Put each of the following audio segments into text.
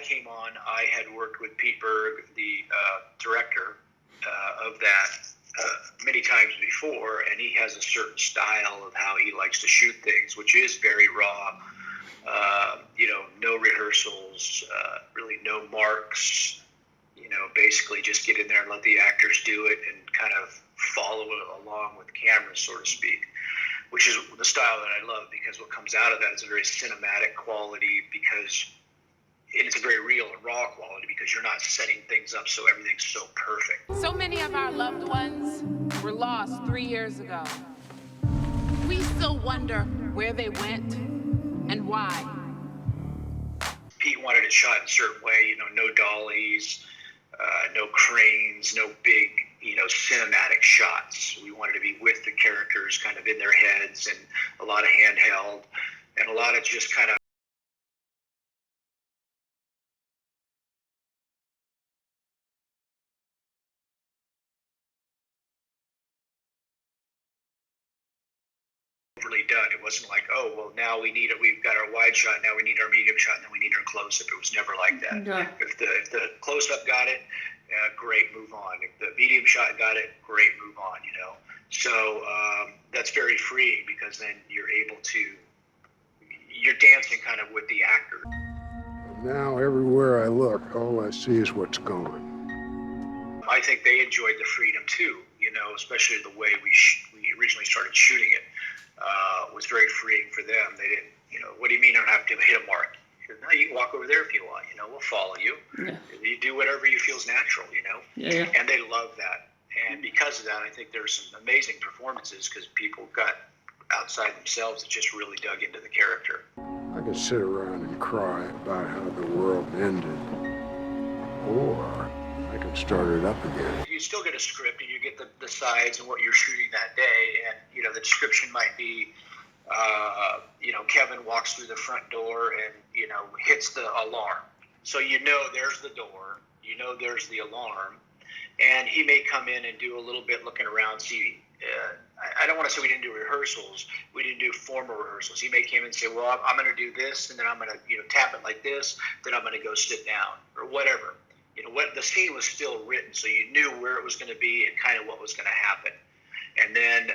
came on, I had worked with Pete Berg, the director of that, many times before, and he has a certain style of how he likes to shoot things, which is very raw. No rehearsals, really no marks. Basically just get in there and let the actors do it and kind of follow it along with cameras, so to speak, which is the style that I love, because what comes out of that is a very cinematic quality, because it's a very real and raw quality, because you're not setting things up so everything's so perfect. So many of our loved ones were lost 3 years ago. We still wonder where they went and why. Pete wanted it shot in a certain way, no dollies, no cranes, no big, cinematic shots. We wanted to be with the characters kind of in their heads, and a lot of handheld, and a lot of just kind of overly done. It wasn't like, oh, well, now we've got our wide shot, now we need our medium shot, and then we need our close-up. It was never like that. Yeah. If the close-up got it, great, move on. If the medium shot got it, great, move on, So that's very freeing, because then you're dancing kind of with the actor. Now everywhere I look, all I see is what's gone. I think they enjoyed the freedom too, especially the way we originally started shooting it. Was very freeing for them. They didn't, what do you mean I don't have to hit a mark? No, you can walk over there if you want, we'll follow you. Yeah. You do whatever you feel is natural, Yeah. And they love that. And because of that, I think there's some amazing performances, because people got outside themselves that just really dug into the character. I could sit around and cry about how the world ended, or I could start it up again. You still get a script, and you get the sides and what you're shooting that day, and the description might be, Kevin walks through the front door and hits the alarm. So there's the door, there's the alarm, and he may come in and do a little bit looking around. See, I don't want to say we didn't do rehearsals. We didn't do formal rehearsals. He may come in and say, well, I'm going to do this, and then I'm going to tap it like this, then I'm going to go sit down, or whatever. What the scene was still written, so you knew where it was going to be and kind of what was going to happen. And then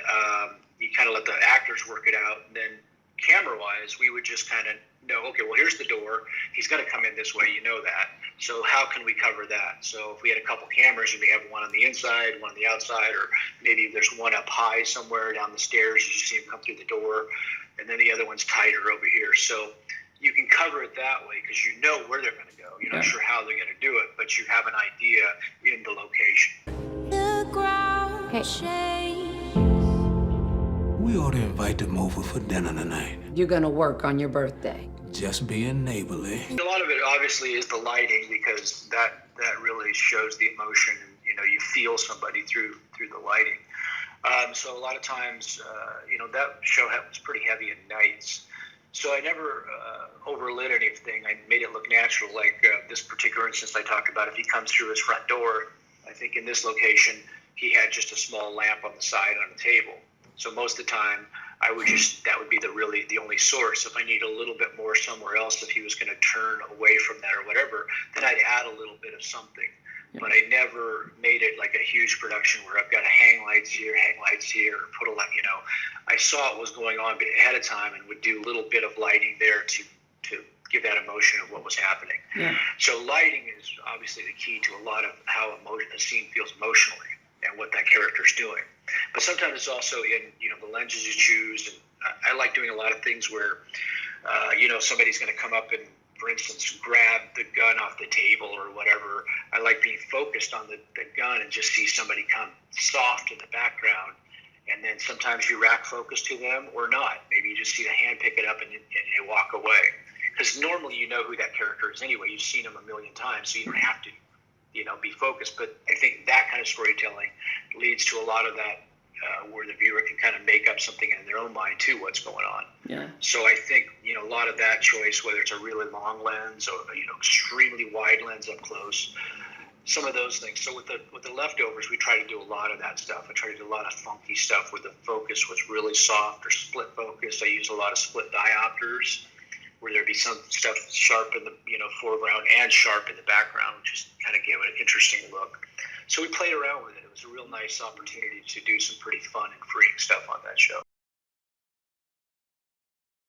you kind of let the actors work it out. And then camera-wise, we would just kind of know, okay, well, here's the door. He's going to come in this way. That. So how can we cover that? So if we had a couple cameras, you may have one on the inside, one on the outside, or maybe there's one up high somewhere down the stairs. You see him come through the door, and then the other one's tighter over here. So you can cover it that way, because you know where they're going to go. You're not sure how they're going to do it, but you have an idea in the location. The ground shakes. We ought to invite them over for dinner tonight. You're gonna work on your birthday. Just being neighborly. A lot of it obviously is the lighting, because that really shows the emotion, and you feel somebody through the lighting. So a lot of times, that show was pretty heavy at nights. So I never overlit anything. I made it look natural. Like this particular instance I talked about, if he comes through his front door, I think in this location, he had just a small lamp on the side on the table. So most of the time, that would be the only source. If I need a little bit more somewhere else, if he was going to turn away from that or whatever, then I'd add a little bit of something. Yeah. But I never made it like a huge production where I've got to hang lights here, or put a light, I saw what was going on ahead of time, and would do a little bit of lighting there to give that emotion of what was happening. Yeah. So lighting is obviously the key to a lot of how a scene feels emotionally and what that character's doing. But sometimes it's also in, the lenses you choose. And I like doing a lot of things where, somebody's going to come up and, for instance, grab the gun off the table or whatever. I like being focused on the gun and just see somebody come soft in the background. And then sometimes you rack focus to them or not. Maybe you just see the hand pick it up and you walk away. Because normally you know who that character is anyway. You've seen him a million times, so you don't have to, be focused. But I think that kind of storytelling leads to a lot of that where the viewer can kind of make up something in their own mind too, what's going on. Yeah. So I think, a lot of that choice, whether it's a really long lens or, extremely wide lens up close, some of those things. So with the leftovers, we try to do a lot of that stuff. I try to do a lot of funky stuff where the focus was really soft or split focus. I use a lot of split diopters where there'd be some stuff sharp in the foreground and sharp in the background, which just kind of gave it an interesting look. So we played around with it. It was a real nice opportunity to do some pretty fun and freeing stuff on that show.